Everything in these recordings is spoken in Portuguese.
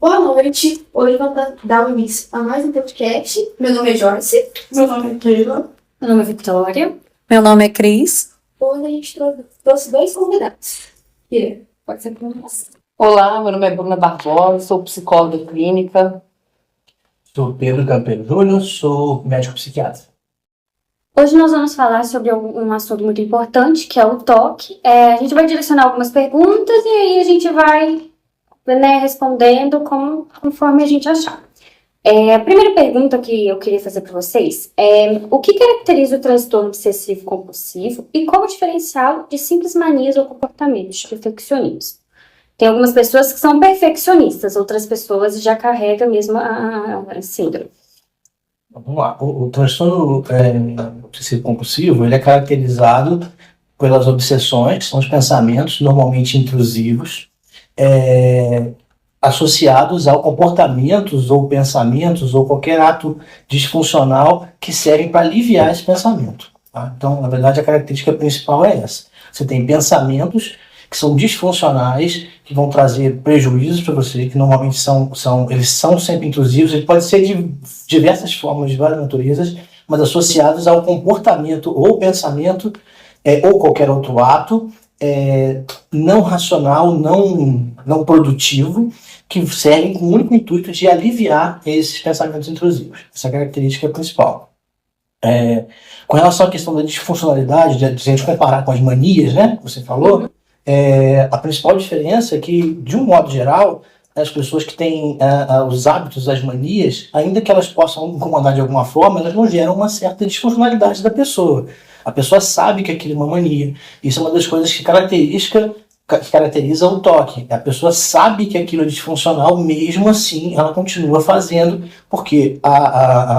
Boa noite. Hoje vamos dar início a mais um podcast. Meu nome é Joyce. Meu nome é Keila. Meu nome é Victoria. Meu nome é Cris. Hoje a gente trouxe dois convidados. Pode ser com nós. Olá, meu nome é Bruna Barbosa, sou psicóloga clínica. Sou Pedro Campelo Júnior, sou médico psiquiatra. Hoje nós vamos falar sobre um assunto muito importante, que é o toque. A gente vai direcionar algumas perguntas e aí a gente vai respondendo conforme a gente achar. A primeira pergunta que eu queria fazer para vocês é: o que caracteriza o transtorno obsessivo compulsivo e como diferenciá-lo de simples manias ou comportamentos perfeccionistas? Tem algumas pessoas que são perfeccionistas, outras pessoas já carregam mesmo a síndrome. Vamos lá. O transtorno obsessivo compulsivo, ele é caracterizado pelas obsessões, são os pensamentos normalmente intrusivos, associados a comportamentos ou pensamentos ou qualquer ato disfuncional que servem para aliviar esse pensamento. Tá? Então, na verdade, a característica principal é essa. Você tem pensamentos que são disfuncionais, que vão trazer prejuízos para você, que normalmente eles são sempre intrusivos, ele pode ser de diversas formas, de várias naturezas, mas associados ao comportamento ou pensamento ou qualquer outro ato não racional, não produtivo, que servem com o único intuito de aliviar esses pensamentos intrusivos. Essa é a característica principal. Com relação à questão da disfuncionalidade, se a gente comparar com as manias, né, que você falou, a principal diferença é que, de um modo geral, as pessoas que têm os hábitos, as manias, ainda que elas possam incomodar de alguma forma, elas não geram uma certa disfuncionalidade da pessoa. A pessoa sabe que aquilo é uma mania. Isso é uma das coisas que caracteriza o toque. A pessoa sabe que aquilo é disfuncional, mesmo assim ela continua fazendo, porque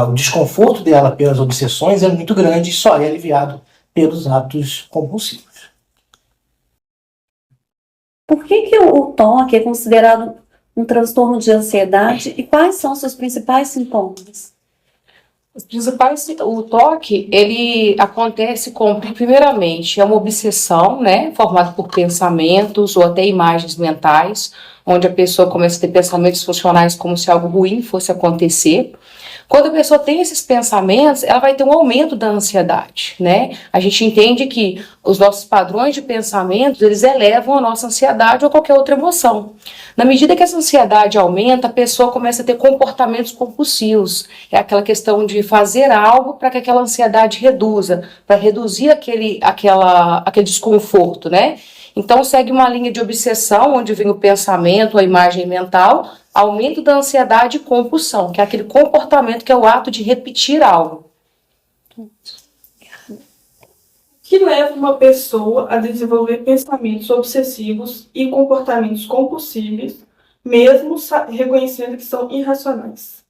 o desconforto dela pelas obsessões é muito grande e só é aliviado pelos atos compulsivos. Por que o toque é considerado um transtorno de ansiedade e quais são os seus principais sintomas? O toque, ele acontece primeiramente, é uma obsessão, né, formada por pensamentos ou até imagens mentais, onde a pessoa começa a ter pensamentos funcionais como se algo ruim fosse acontecer. Quando a pessoa tem esses pensamentos, ela vai ter um aumento da ansiedade, né? A gente entende que os nossos padrões de pensamentos, eles elevam a nossa ansiedade ou qualquer outra emoção. Na medida que essa ansiedade aumenta, a pessoa começa a ter comportamentos compulsivos. É aquela questão de fazer algo para que aquela ansiedade reduza, para reduzir aquele desconforto, né? Então segue uma linha de obsessão, onde vem o pensamento, a imagem mental, aumento da ansiedade e compulsão, que é aquele comportamento que é o ato de repetir algo. Que leva uma pessoa a desenvolver pensamentos obsessivos e comportamentos compulsivos, mesmo reconhecendo que são irracionais.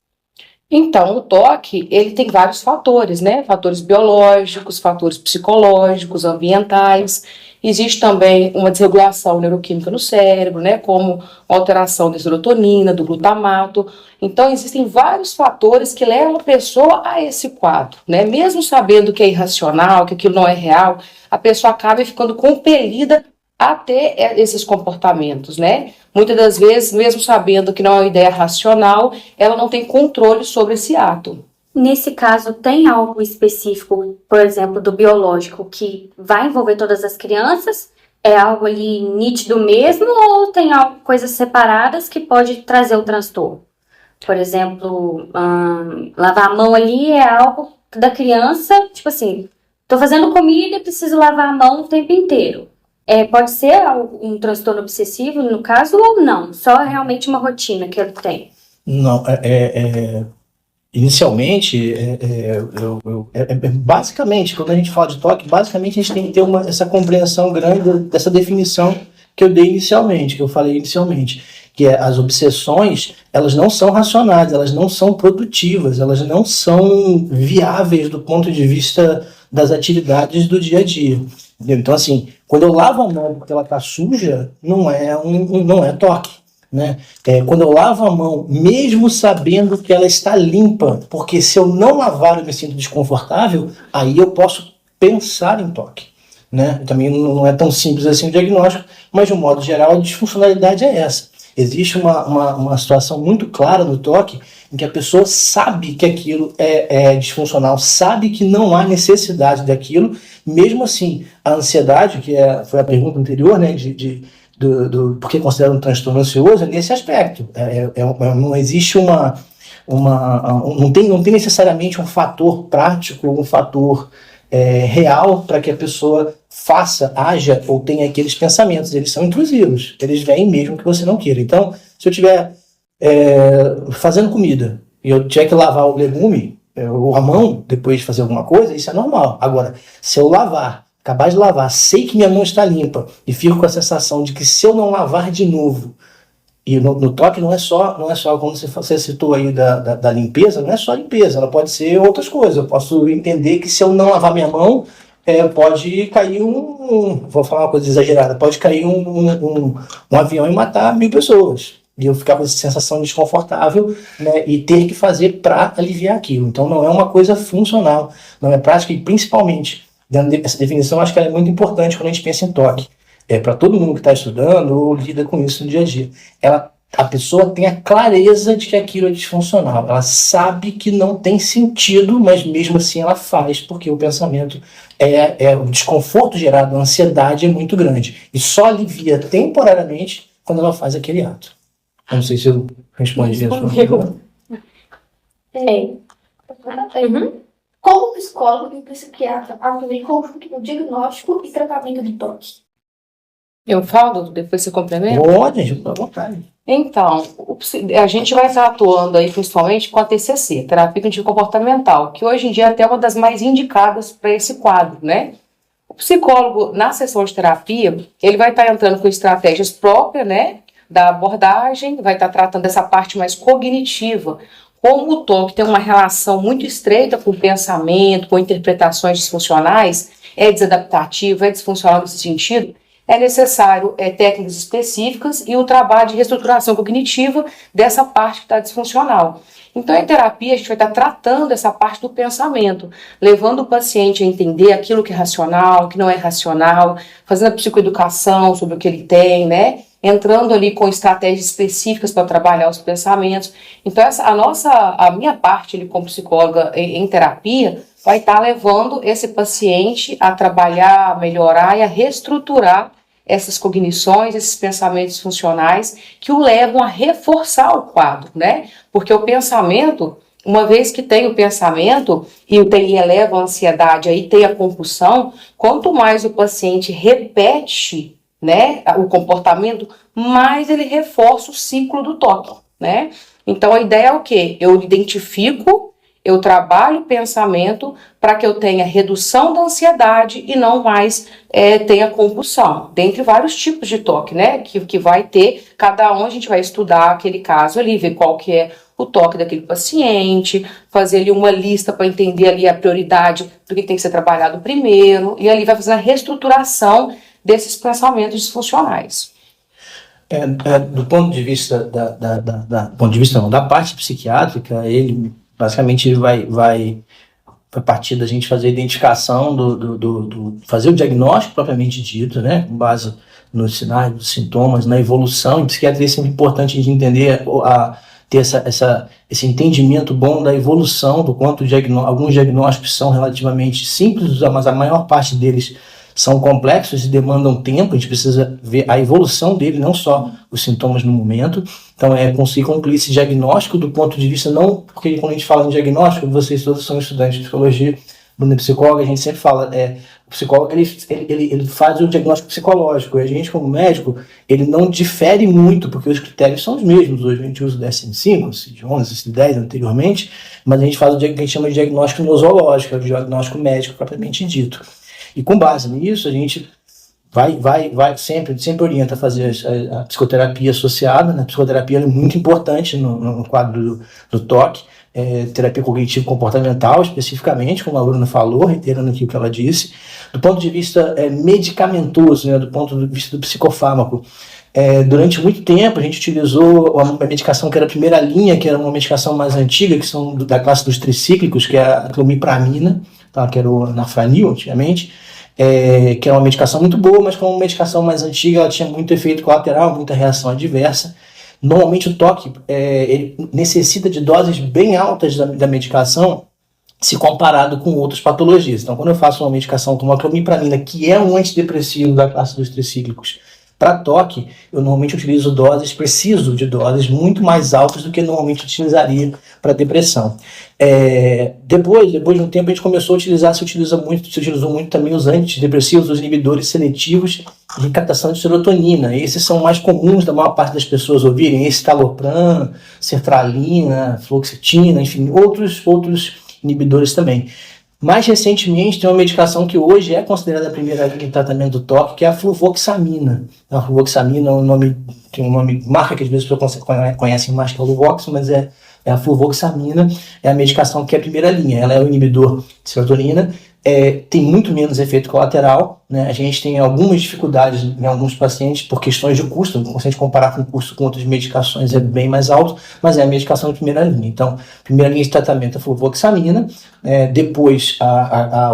Então, o toque, ele tem vários fatores, né? Fatores biológicos, fatores psicológicos, ambientais. Existe também uma desregulação neuroquímica no cérebro, né? Como alteração da serotonina, do glutamato. Então, existem vários fatores que levam a pessoa a esse quadro, né? Mesmo sabendo que é irracional, que aquilo não é real, a pessoa acaba ficando compelida a ter esses comportamentos, né? Muitas das vezes, mesmo sabendo que não é uma ideia racional, ela não tem controle sobre esse ato. Nesse caso, tem algo específico, por exemplo, do biológico, que vai envolver todas as crianças? É algo ali nítido mesmo ou tem coisas separadas que pode trazer o transtorno? Por exemplo, lavar a mão ali é algo da criança, tipo assim, tô fazendo comida e preciso lavar a mão o tempo inteiro. Pode ser um transtorno obsessivo, no caso, ou não? Só realmente uma rotina que ele tem? Não, inicialmente, basicamente, quando a gente fala de toque, basicamente a gente tem que ter essa compreensão grande dessa definição que eu dei inicialmente, que eu falei inicialmente, que as obsessões, elas não são racionais, elas não são produtivas, elas não são viáveis do ponto de vista das atividades do dia a dia. Entendeu? Então, assim, quando eu lavo a mão porque ela está suja, não é toque. Né? Quando eu lavo a mão, mesmo sabendo que ela está limpa, porque se eu não lavar eu me sinto desconfortável, aí eu posso pensar em toque. Né? Também não é tão simples assim o diagnóstico, mas de um modo geral a disfuncionalidade é essa. Existe uma situação muito clara no toque em que a pessoa sabe que aquilo é disfuncional, sabe que não há necessidade daquilo, mesmo assim, a ansiedade, foi a pergunta anterior, né, do por que considera um transtorno ansioso, é nesse aspecto. Não existe não tem necessariamente um fator prático, um fator real para que a pessoa haja ou tenha aqueles pensamentos. Eles são intrusivos, eles vêm mesmo que você não queira. Então, se eu estiver fazendo comida e eu tiver que lavar o legume ou a mão depois de fazer alguma coisa, isso é normal. Agora, se eu acabar de lavar, sei que minha mão está limpa e fico com a sensação de que se eu não lavar de novo, e no toque não é só como você citou aí da limpeza, não é só limpeza, ela pode ser outras coisas. Eu posso entender que se eu não lavar minha mão, pode cair vou falar uma coisa exagerada, pode cair um avião e matar 1000 pessoas. E eu ficar com essa sensação desconfortável, né, e ter que fazer para aliviar aquilo. Então não é uma coisa funcional, não é prática, e principalmente, essa definição acho que ela é muito importante quando a gente pensa em toque. Para todo mundo que está estudando ou lida com isso no dia a dia. A pessoa tem a clareza de que aquilo é disfuncional. Ela sabe que não tem sentido, mas mesmo assim ela faz, porque o pensamento, o desconforto gerado, a ansiedade é muito grande. E só alivia temporariamente quando ela faz aquele ato. Eu não sei se eu respondi a sua pergunta. Como psicólogo e psiquiatra atuam em conjunto no diagnóstico e tratamento de toque? Eu falo, depois você complementa? Pode, gente, à vontade. Então, a gente vai estar atuando aí principalmente com a TCC, terapia cognitivo-comportamental, que hoje em dia é até uma das mais indicadas para esse quadro, né? O psicólogo, na sessão de terapia, ele vai estar entrando com estratégias próprias, né, da abordagem, vai estar tratando dessa parte mais cognitiva. Como o toque tem uma relação muito estreita com o pensamento, com interpretações disfuncionais, é desadaptativo, é disfuncional nesse sentido, é necessário técnicas específicas e o trabalho de reestruturação cognitiva dessa parte que está disfuncional. Então, em terapia, a gente vai estar tratando essa parte do pensamento, levando o paciente a entender aquilo que é racional, o que não é racional, fazendo a psicoeducação sobre o que ele tem, né? Entrando ali com estratégias específicas para trabalhar os pensamentos. Então, a minha parte ali como psicóloga em terapia vai estar levando esse paciente a trabalhar, a melhorar e a reestruturar essas cognições, esses pensamentos funcionais que o levam a reforçar o quadro, né? Porque o pensamento, uma vez que tem o pensamento e eleva a ansiedade, aí tem a compulsão, quanto mais o paciente repete, né, o comportamento, mais ele reforça o ciclo do toque, né? Então a ideia é o quê? Eu identifico, eu trabalho o pensamento para que eu tenha redução da ansiedade e não mais tenha compulsão, dentre vários tipos de toque, né? Que vai ter, cada um a gente vai estudar aquele caso ali, ver qual que é o toque daquele paciente, fazer ali uma lista para entender ali a prioridade do que tem que ser trabalhado primeiro, e ali vai fazer a reestruturação desses pensamentos disfuncionais. Do ponto de vista da parte psiquiátrica, ele basicamente vai partir da gente fazer a identificação fazer o diagnóstico propriamente dito, né, com base nos sinais, nos sintomas, na evolução. Em psiquiatria é sempre importante a gente entender, ter esse entendimento bom da evolução, do quanto alguns diagnósticos são relativamente simples, mas a maior parte deles são complexos e demandam tempo. A gente precisa ver a evolução dele, não só os sintomas no momento. Então, conseguir concluir esse diagnóstico do ponto de vista, não porque quando a gente fala em diagnóstico, vocês todos são estudantes de psicologia, Bruno é psicólogo, a gente sempre fala, o psicólogo ele faz o diagnóstico psicológico, e a gente como médico, ele não difere muito, porque os critérios são os mesmos. Hoje a gente usa o DSM-5, o CID-11, o CID-10 anteriormente, mas a gente faz o que a gente chama de diagnóstico nosológico, é o diagnóstico médico propriamente dito. E com base nisso, a gente vai sempre orienta a fazer a psicoterapia associada, né? A psicoterapia é muito importante no quadro do toque, terapia cognitivo-comportamental, especificamente, como a Bruna falou, reiterando aqui o que ela disse. Do ponto de vista medicamentoso, né? Do ponto de vista do psicofármaco, durante muito tempo a gente utilizou uma medicação que era a primeira linha, que era uma medicação mais antiga, que são da classe dos tricíclicos, que é a clomipramina, tá? Que era o Nafranil antigamente, que é uma medicação muito boa, mas como uma medicação mais antiga, ela tinha muito efeito colateral, muita reação adversa. Normalmente o toque ele necessita de doses bem altas da medicação se comparado com outras patologias. Então, quando eu faço uma medicação como a clomipramina, que é um antidepressivo da classe dos tricíclicos, para toque, eu normalmente preciso de doses muito mais altas do que normalmente utilizaria para depressão. Depois de um tempo, a gente começou a utilizar, se utilizou muito também os antidepressivos, os inibidores seletivos de captação de serotonina. Esses são mais comuns da maior parte das pessoas ouvirem, escitalopram, sertralina, fluoxetina, enfim, outros inibidores também. Mais recentemente, tem uma medicação que hoje é considerada a primeira linha de tratamento do toque, que é a fluvoxamina. A fluvoxamina tem um nome, marca que às vezes as pessoas conhecem mais que é o Luvox, mas é a fluvoxamina, é a medicação que é a primeira linha. Ela é o inibidor de serotonina, tem muito menos efeito colateral, né? A gente tem algumas dificuldades em alguns pacientes por questões de custo. Se a gente comparar com o custo com outras medicações é bem mais alto, mas é a medicação de primeira linha. Então, primeira linha de tratamento é a fluvoxamina, depois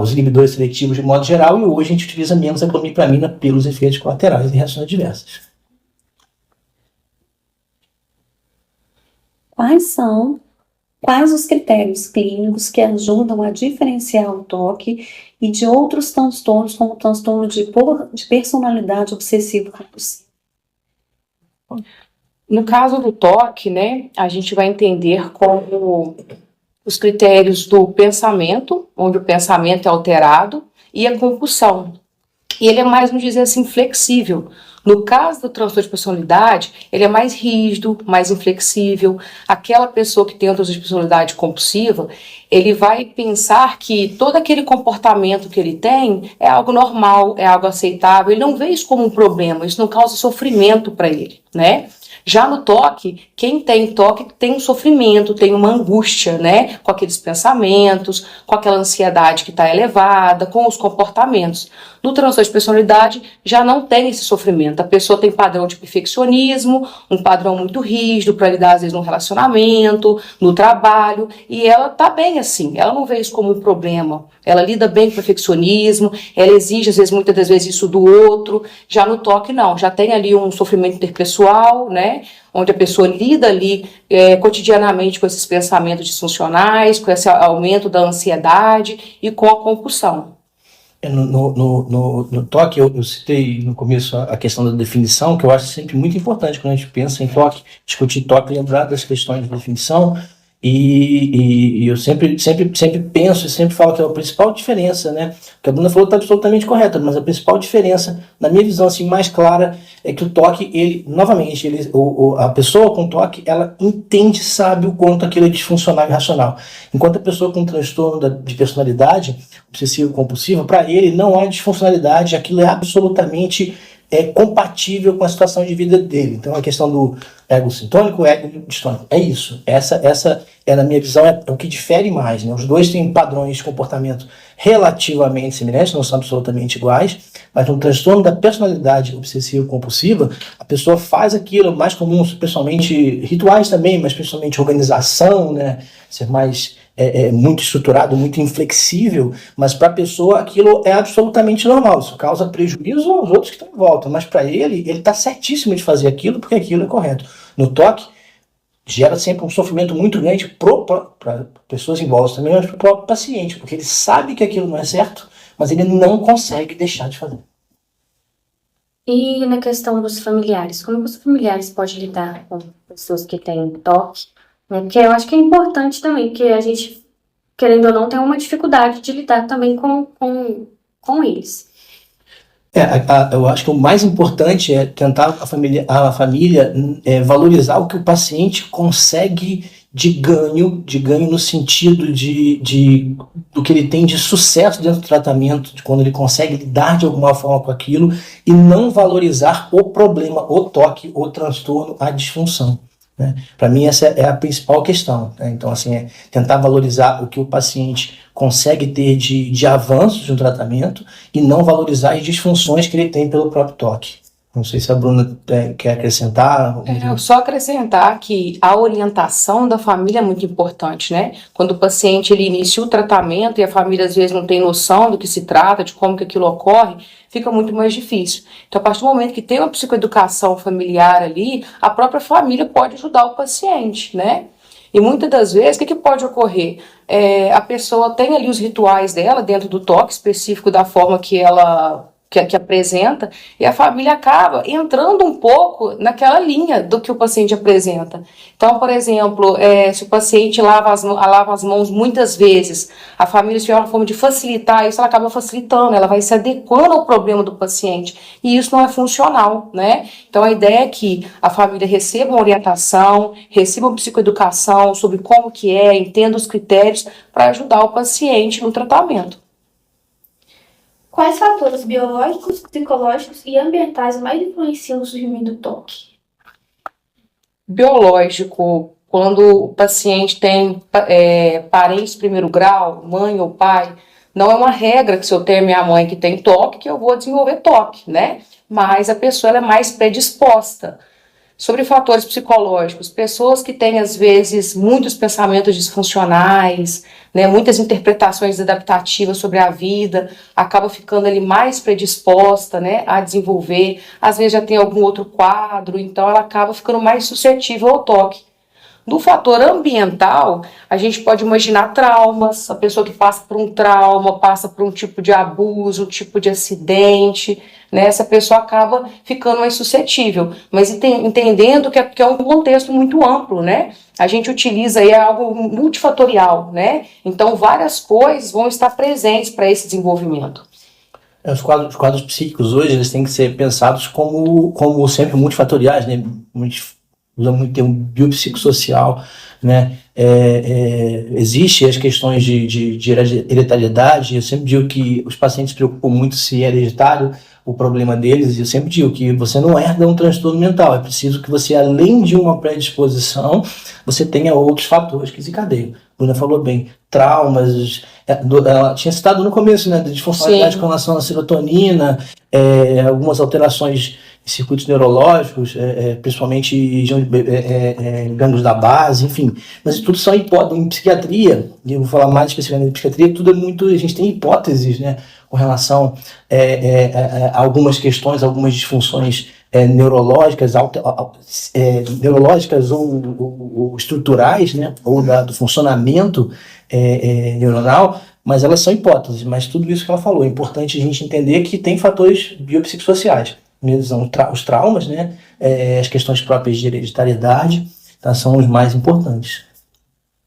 os inibidores seletivos de modo geral, e hoje a gente utiliza menos a clomipramina pelos efeitos colaterais e reações adversas. Quais os critérios clínicos que ajudam a diferenciar o toque e de outros transtornos, como o transtorno de personalidade obsessivo-compulsiva? No caso do toque, né, a gente vai entender como os critérios do pensamento, onde o pensamento é alterado, e a compulsão. E ele é mais, vamos dizer assim, flexível. No caso do transtorno de personalidade, ele é mais rígido, mais inflexível. Aquela pessoa que tem um transtorno de personalidade compulsiva, ele vai pensar que todo aquele comportamento que ele tem é algo normal, é algo aceitável. Ele não vê isso como um problema, isso não causa sofrimento para ele, né? Já no toque, quem tem toque tem um sofrimento, tem uma angústia, né? Com aqueles pensamentos, com aquela ansiedade que está elevada, com os comportamentos. No transtorno de personalidade, já não tem esse sofrimento. A pessoa tem padrão de perfeccionismo, um padrão muito rígido para lidar, às vezes, no relacionamento, no trabalho, e ela está bem assim, ela não vê isso como um problema. Ela lida bem com o perfeccionismo, ela exige, às vezes, muitas das vezes, isso do outro. Já no toque, não, já tem ali um sofrimento interpessoal, né? Onde a pessoa lida ali cotidianamente com esses pensamentos disfuncionais, com esse aumento da ansiedade e com a compulsão. No toque, eu citei no começo a questão da definição, que eu acho sempre muito importante quando a gente pensa em toque, discutir toque, lembrar das questões de definição. E eu sempre penso e sempre falo que a principal diferença, né? O que a Bruna falou está absolutamente correto, mas a principal diferença, na minha visão assim, mais clara, é que o toque, a pessoa com toque, ela entende, sabe o quanto aquilo é disfuncional e irracional. Enquanto a pessoa com transtorno de personalidade obsessivo-compulsiva, para ele não há disfuncionalidade, aquilo é absolutamente compatível com a situação de vida dele. Então a questão do ego sintônico, ego distônico, é isso. Essa na minha visão, é o que difere mais, né? Os dois têm padrões de comportamento relativamente semelhantes, não são absolutamente iguais, mas no transtorno da personalidade obsessivo-compulsiva, a pessoa faz aquilo, mais comum, pessoalmente, rituais também, mas principalmente organização, né? Ser mais muito estruturado, muito inflexível, mas para a pessoa aquilo é absolutamente normal. Isso causa prejuízo aos outros que estão em volta, mas para ele está certíssimo de fazer aquilo porque aquilo é correto. No toque, gera sempre um sofrimento muito grande para pessoas em volta também, mas para o próprio paciente, porque ele sabe que aquilo não é certo, mas ele não consegue deixar de fazer. E na questão dos familiares, como os familiares podem lidar com pessoas que têm toque? Né? Porque eu acho que é importante também, que a gente, querendo ou não, tem uma dificuldade de lidar também com eles. Eu acho que o mais importante é tentar a família valorizar o que o paciente consegue de ganho no sentido do que ele tem de sucesso dentro do tratamento, de quando ele consegue lidar de alguma forma com aquilo e não valorizar o problema, o toque, o transtorno, a disfunção. Né? Para mim essa é a principal questão, né? Então assim, tentar valorizar o que o paciente consegue ter de avanços no tratamento e não valorizar as disfunções que ele tem pelo próprio toque. Não sei se a Bruna quer acrescentar. Só acrescentar que a orientação da família é muito importante, né? Quando o paciente ele inicia o tratamento e a família às vezes não tem noção do que se trata, de como que aquilo ocorre, fica muito mais difícil. Então, a partir do momento que tem uma psicoeducação familiar ali, a própria família pode ajudar o paciente, né? E muitas das vezes, o que pode ocorrer? A pessoa tem ali os rituais dela dentro do toque específico da forma que ela que apresenta, e a família acaba entrando um pouco naquela linha do que o paciente apresenta. Então, por exemplo, se o paciente lava as mãos muitas vezes, a família, se tiver uma forma de facilitar isso, ela acaba facilitando, ela vai se adequando ao problema do paciente, e isso não é funcional, né? Então, a ideia é que a família receba uma orientação, receba uma psicoeducação sobre como que entenda os critérios para ajudar o paciente no tratamento. Quais fatores biológicos, psicológicos e ambientais mais influenciam no surgimento do toque? Biológico, quando o paciente tem parentes de primeiro grau, mãe ou pai, não é uma regra que se eu tenho minha mãe que tem toque, que eu vou desenvolver toque, né? Mas a pessoa ela é mais predisposta. Sobre fatores psicológicos, pessoas que têm, às vezes, muitos pensamentos disfuncionais, né, muitas interpretações adaptativas sobre a vida, acaba ficando ali mais predisposta, né, a desenvolver, às vezes já tem algum outro quadro, então ela acaba ficando mais suscetível ao toque. No fator ambiental, a gente pode imaginar traumas, a pessoa que passa por um trauma, passa por um tipo de abuso, um tipo de acidente, né? Essa pessoa acaba ficando mais suscetível, mas entendendo que é um contexto muito amplo, né? A gente utiliza aí algo multifatorial, né? Então várias coisas vão estar presentes para esse desenvolvimento. Os quadros psíquicos hoje eles têm que ser pensados como sempre multifatoriais, né? Usa muito o termo biopsicossocial, né? Existe as questões de hereditariedade. Eu sempre digo que os pacientes se preocupam muito se é hereditário o problema deles, e eu sempre digo que você não herda um transtorno mental, é preciso que você, além de uma predisposição, você tenha outros fatores que desencadeiam. A Bruna falou bem, traumas, ela tinha citado no começo, né, de disfuncionalidade com relação à serotonina, algumas alterações em circuitos neurológicos, principalmente gânglios da base, enfim. Mas tudo são hipóteses. Em psiquiatria, e eu vou falar mais especificamente de psiquiatria, tudo é muito. A gente tem hipóteses, né, com relação a algumas questões, algumas disfunções neurológicas, neurológicas ou estruturais, né, ou do funcionamento neuronal, mas elas são hipóteses. Mas tudo isso que ela falou, é importante a gente entender que tem fatores biopsicossociais. Os traumas, né, as questões próprias de hereditariedade, tá, são os mais importantes.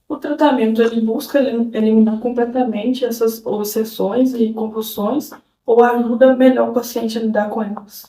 O tratamento ele busca eliminar completamente essas obsessões e compulsões ou ajuda melhor o paciente a lidar com elas?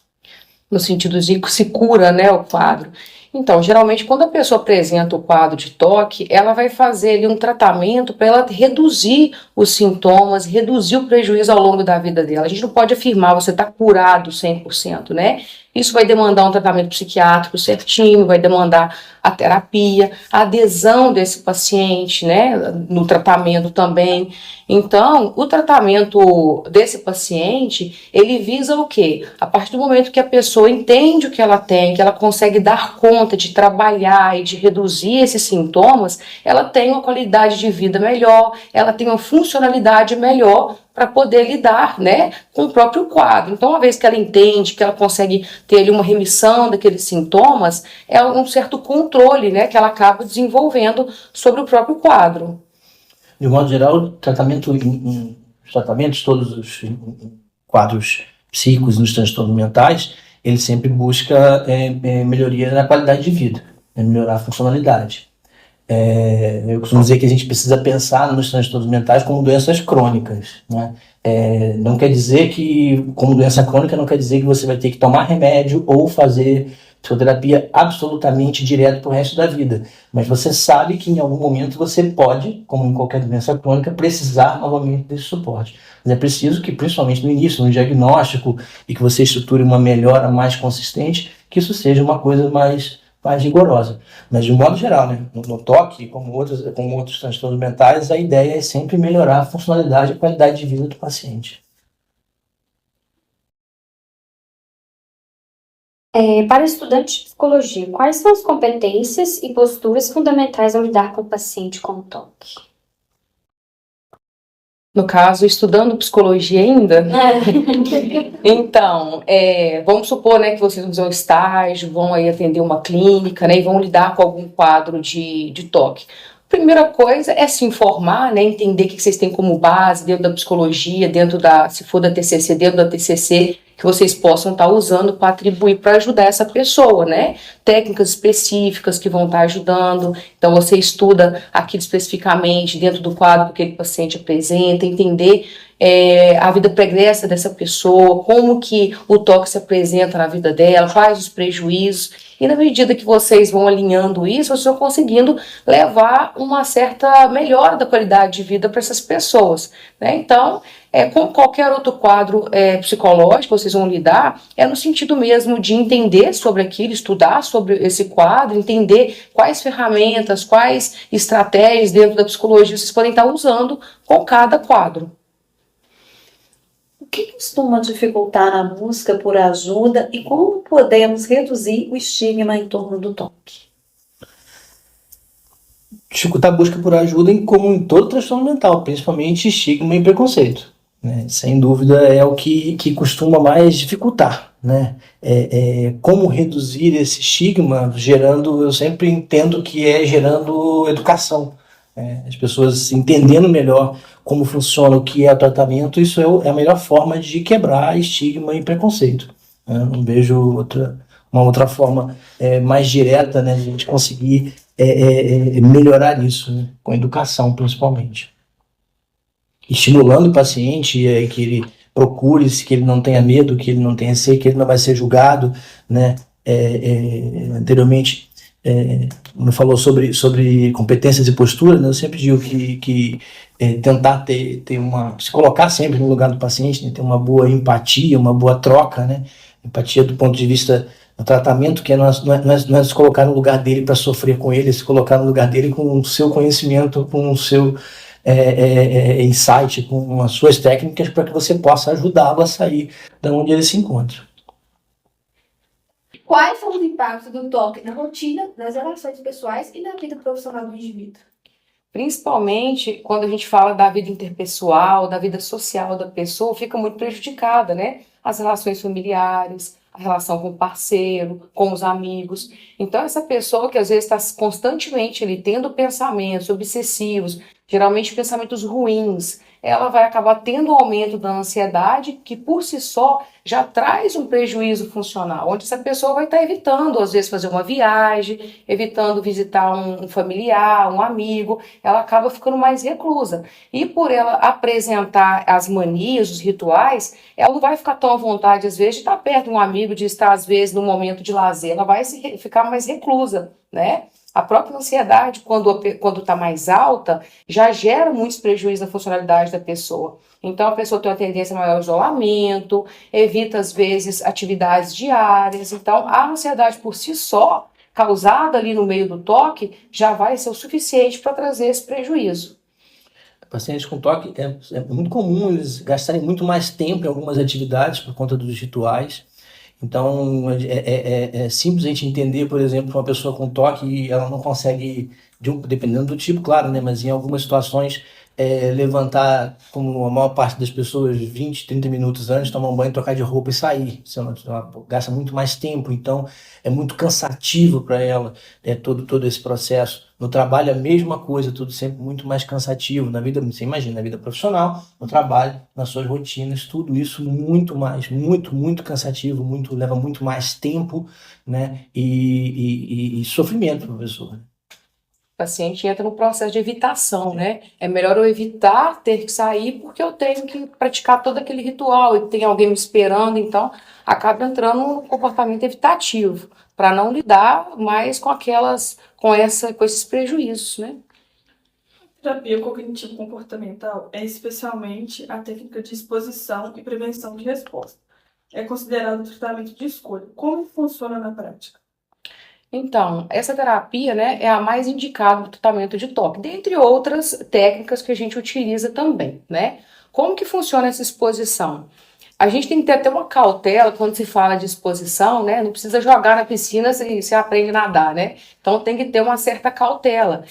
No sentido de que se cura, né, o quadro. Então, geralmente, quando a pessoa apresenta o quadro de toque, ela vai fazer ali um tratamento para ela reduzir os sintomas, reduzir o prejuízo ao longo da vida dela. A gente não pode afirmar você está curado 100%, né? Isso vai demandar um tratamento psiquiátrico certinho, vai demandar a terapia, a adesão desse paciente, né, no tratamento também. Então, o tratamento desse paciente, ele visa o quê? A partir do momento que a pessoa entende o que ela tem, que ela consegue dar conta de trabalhar e de reduzir esses sintomas, ela tem uma qualidade de vida melhor, ela tem uma funcionalidade melhor para poder lidar, né, com o próprio quadro. Então, uma vez que ela entende, que ela consegue ter ali uma remissão daqueles sintomas, é um certo controle, né, que ela acaba desenvolvendo sobre o próprio quadro. De modo geral, os tratamentos, todos os quadros psíquicos nos transtornos mentais, ele sempre busca melhoria na qualidade de vida, melhorar a funcionalidade. Eu costumo dizer que a gente precisa pensar nos transtornos mentais como doenças crônicas, né? Não quer dizer que, como doença crônica, não quer dizer que você vai ter que tomar remédio ou fazer psicoterapia absolutamente direto para o resto da vida. Mas você sabe que em algum momento você pode, como em qualquer doença crônica, precisar novamente desse suporte. Mas é preciso que, principalmente no início, no diagnóstico, e que você estruture uma melhora mais consistente, que isso seja uma coisa mais rigorosa. Mas, de um modo geral, né, no toque, como outros transtornos mentais, a ideia é sempre melhorar a funcionalidade e a qualidade de vida do paciente. Para estudantes de psicologia, quais são as competências e posturas fundamentais ao lidar com o paciente com toque? No caso, estudando psicologia ainda, então, vamos supor, né, que vocês vão fazer um estágio, vão aí atender uma clínica, né, e vão lidar com algum quadro de toque. Primeira coisa é se informar, né, entender o que vocês têm como base dentro da psicologia, se for da TCC, dentro da TCC, que vocês possam estar usando para atribuir, para ajudar essa pessoa, né? Técnicas específicas que vão estar ajudando. Então, você estuda aquilo especificamente dentro do quadro que aquele paciente apresenta, entender a vida pregressa dessa pessoa, como que o toque se apresenta na vida dela, quais os prejuízos. E na medida que vocês vão alinhando isso, vocês vão conseguindo levar uma certa melhora da qualidade de vida para essas pessoas, né? Então, como qualquer outro quadro psicológico, vocês vão lidar, no sentido mesmo de entender sobre aquilo, estudar sobre esse quadro, entender quais ferramentas, quais estratégias dentro da psicologia vocês podem estar usando com cada quadro. O que costuma dificultar a busca por ajuda e como podemos reduzir o estigma em torno do toque? Dificultar a busca por ajuda, como em todo transtorno mental, principalmente estigma e preconceito, né? Sem dúvida é o que costuma mais dificultar, né? Como reduzir esse estigma eu sempre entendo que gerando educação, as pessoas entendendo melhor como funciona, o que é o tratamento, isso é a melhor forma de quebrar estigma e preconceito, né? Não vejo uma outra forma mais direta, né, de a gente conseguir melhorar isso, né, com educação principalmente. Estimulando o paciente que ele procure, que ele não tenha medo, que ele não tenha receio, que ele não vai ser julgado, né? Anteriormente, quando falou sobre competências e postura, né, eu sempre digo que tentar se colocar sempre no lugar do paciente, né, ter uma boa empatia, uma boa troca, né? Empatia do ponto de vista do tratamento, que não é se colocar no lugar dele para sofrer com ele, é se colocar no lugar dele com o seu conhecimento, com o seu insight, com as suas técnicas, para que você possa ajudá-lo a sair da onde ele se encontra. Quais são os impactos do toque na rotina, nas relações pessoais e na vida profissional do indivíduo? Principalmente quando a gente fala da vida interpessoal, da vida social da pessoa, fica muito prejudicada, né? As relações familiares, a relação com o parceiro, com os amigos. Então, essa pessoa que às vezes está constantemente ali tendo pensamentos obsessivos, geralmente pensamentos ruins, ela vai acabar tendo um aumento da ansiedade que por si só já traz um prejuízo funcional, onde essa pessoa vai estar evitando, às vezes, fazer uma viagem, evitando visitar um familiar, um amigo, ela acaba ficando mais reclusa. E por ela apresentar as manias, os rituais, ela não vai ficar tão à vontade, às vezes, de estar perto de um amigo, de estar, às vezes, num momento de lazer, ela vai ficar mais reclusa, né? A própria ansiedade, quando está mais alta, já gera muitos prejuízos na funcionalidade da pessoa. Então, a pessoa tem uma tendência maior ao isolamento, evita, às vezes, atividades diárias. Então, a ansiedade por si só, causada ali no meio do toque, já vai ser o suficiente para trazer esse prejuízo. Pacientes com toque, é muito comum eles gastarem muito mais tempo em algumas atividades por conta dos rituais. Então, é simples a gente entender, por exemplo, uma pessoa com toque, ela não consegue, dependendo do tipo, claro, né, mas em algumas situações, levantar, como a maior parte das pessoas, 20, 30 minutos antes, tomar um banho, trocar de roupa e sair. Ela gasta muito mais tempo, então é muito cansativo para ela, todo esse processo. No trabalho, a mesma coisa, tudo sempre muito mais cansativo. Na vida, você imagina, na vida profissional, no trabalho, nas suas rotinas, tudo isso muito mais, muito cansativo, leva muito mais tempo, né? E sofrimento para a pessoa. O paciente entra no processo de evitação, né? É melhor eu evitar ter que sair porque eu tenho que praticar todo aquele ritual e tem alguém me esperando, então acaba entrando no comportamento evitativo para não lidar mais com esses prejuízos, né? A terapia cognitivo-comportamental é especialmente a técnica de exposição e prevenção de resposta. É considerado tratamento de escolha. Como funciona na prática? Então, essa terapia, né, é a mais indicada no tratamento de toque, dentre outras técnicas que a gente utiliza também, né? Como que funciona essa exposição? A gente tem que ter até uma cautela quando se fala de exposição, né? Não precisa jogar na piscina se você aprende a nadar, né? Então tem que ter uma certa cautela.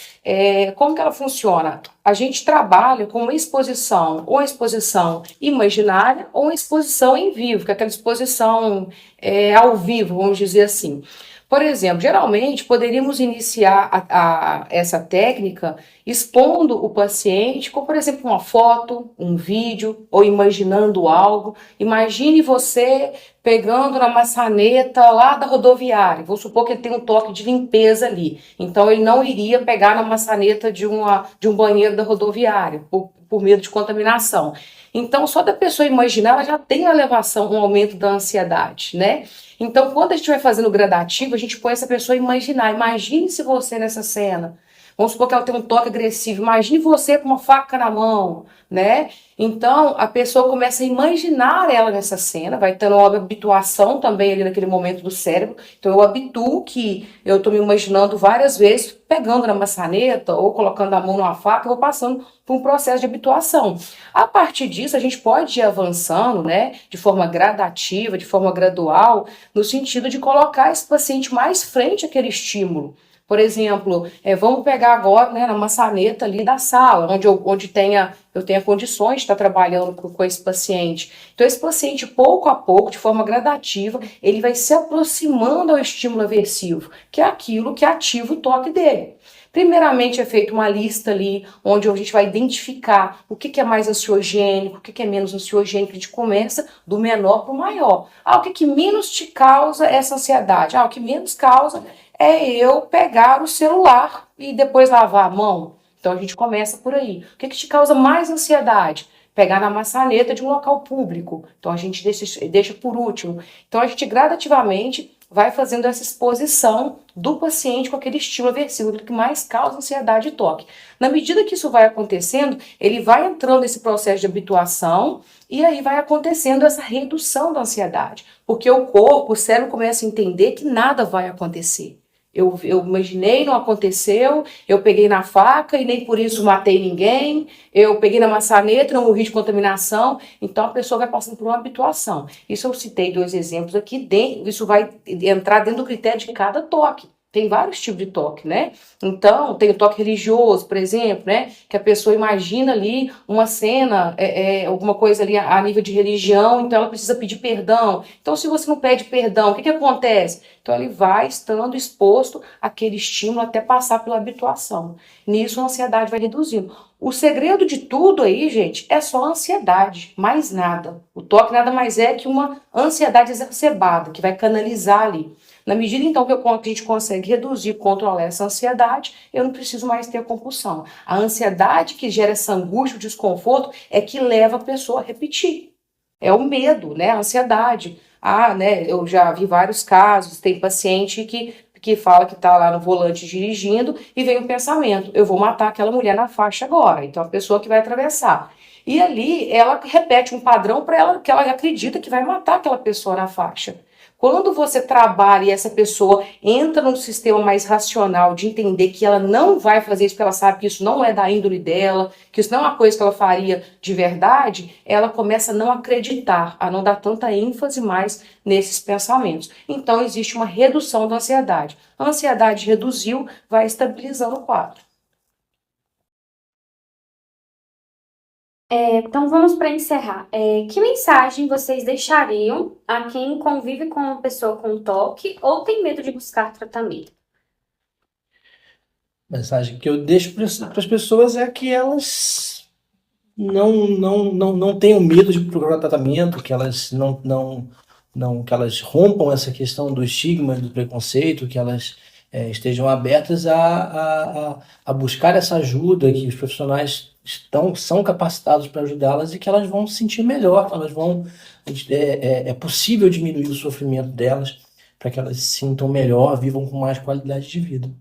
Como que ela funciona? A gente trabalha com uma exposição, ou uma exposição imaginária, ou uma exposição em vivo, que é aquela exposição ao vivo, vamos dizer assim. Por exemplo, geralmente poderíamos iniciar essa técnica expondo o paciente com, por exemplo, uma foto, um vídeo, ou imaginando algo. Imagine você pegando na maçaneta lá da rodoviária. Vou supor que ele tem um toque de limpeza ali. Então ele não iria pegar na maçaneta de um banheiro da rodoviária, por medo de contaminação. Então, só da pessoa imaginar, ela já tem uma elevação, um aumento da ansiedade, né? Então, quando a gente vai fazendo gradativo, a gente põe essa pessoa a imaginar. Imagine se você nessa cena. Vamos supor que ela tem um toque agressivo. Imagine você com uma faca na mão, né? Então, a pessoa começa a imaginar ela nessa cena, vai tendo uma habituação também ali naquele momento do cérebro. Então, eu habituo que eu estou me imaginando várias vezes, pegando na maçaneta ou colocando a mão numa faca, eu vou passando por um processo de habituação. A partir disso, a gente pode ir avançando, né, de forma gradativa, de forma gradual, no sentido de colocar esse paciente mais frente àquele estímulo. Por exemplo, vamos pegar agora, né, na maçaneta ali da sala, onde eu tenha condições de estar trabalhando com esse paciente. Então, esse paciente, pouco a pouco, de forma gradativa, ele vai se aproximando ao estímulo aversivo, que é aquilo que ativa o toque dele. Primeiramente, é feita uma lista ali, onde a gente vai identificar o que é mais ansiogênico, o que é menos ansiogênico. A gente começa do menor para o maior. O que menos te causa essa ansiedade? O que menos causa é eu pegar o celular e depois lavar a mão. Então, a gente começa por aí. O que te causa mais ansiedade? Pegar na maçaneta de um local público. Então, a gente deixa por último. Então, a gente gradativamente vai fazendo essa exposição do paciente com aquele estímulo aversivo, aquilo que mais causa ansiedade e toque. Na medida que isso vai acontecendo, ele vai entrando nesse processo de habituação e aí vai acontecendo essa redução da ansiedade. Porque o corpo, o cérebro começa a entender que nada vai acontecer. Eu imaginei, não aconteceu, eu peguei na faca e nem por isso matei ninguém, eu peguei na maçaneta, não morri de contaminação, então a pessoa vai passando por uma habituação. Isso eu citei 2 exemplos aqui, isso vai entrar dentro do critério de cada toque. Tem vários tipos de toque, né? Então, tem o toque religioso, por exemplo, né? Que a pessoa imagina ali uma cena, alguma coisa ali a nível de religião, então ela precisa pedir perdão. Então, se você não pede perdão, o que acontece? Então, ele vai estando exposto àquele estímulo até passar pela habituação. Nisso, a ansiedade vai reduzindo. O segredo de tudo aí, gente, é só a ansiedade, mais nada. O toque nada mais é que uma ansiedade exacerbada, que vai canalizar ali. Na medida, então, que a gente consegue reduzir, controlar essa ansiedade, eu não preciso mais ter a compulsão. A ansiedade que gera essa angústia, o desconforto, é que leva a pessoa a repetir. É o medo, né? A ansiedade. Né? Eu já vi vários casos, tem paciente que fala que está lá no volante dirigindo e vem um pensamento, eu vou matar aquela mulher na faixa agora. Então, a pessoa que vai atravessar. E ali, ela repete um padrão para ela, que ela acredita que vai matar aquela pessoa na faixa. Quando você trabalha e essa pessoa entra num sistema mais racional de entender que ela não vai fazer isso porque ela sabe que isso não é da índole dela, que isso não é uma coisa que ela faria de verdade, ela começa a não acreditar, a não dar tanta ênfase mais nesses pensamentos. Então existe uma redução da ansiedade. A ansiedade reduziu, vai estabilizando o quadro. Então vamos para encerrar. Que mensagem vocês deixariam a quem convive com uma pessoa com TOC ou tem medo de buscar tratamento? A mensagem que eu deixo para as pessoas é que elas não tenham medo de procurar tratamento, que elas que elas rompam essa questão do estigma, do preconceito, que elas estejam abertas a buscar essa ajuda, que os profissionais são capacitados para ajudá-las e que elas vão se sentir melhor, é possível diminuir o sofrimento delas para que elas se sintam melhor, vivam com mais qualidade de vida.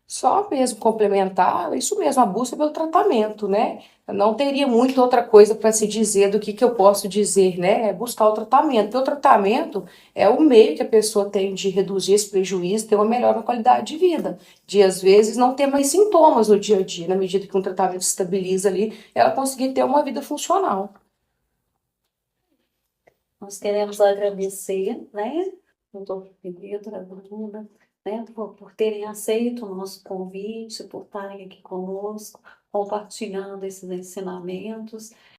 Só mesmo complementar, isso mesmo, a busca pelo tratamento, né? Não teria muita outra coisa para se dizer do que eu posso dizer, né? É buscar o tratamento. Porque o tratamento é o meio que a pessoa tem de reduzir esse prejuízo, ter uma melhor qualidade de vida. De, às vezes, não ter mais sintomas no dia a dia, na medida que um tratamento se estabiliza ali, ela conseguir ter uma vida funcional. Nós queremos agradecer, né, doutor Pedro, a Bruna, né, por terem aceito o nosso convite, por estarem aqui conosco, compartilhando esses ensinamentos.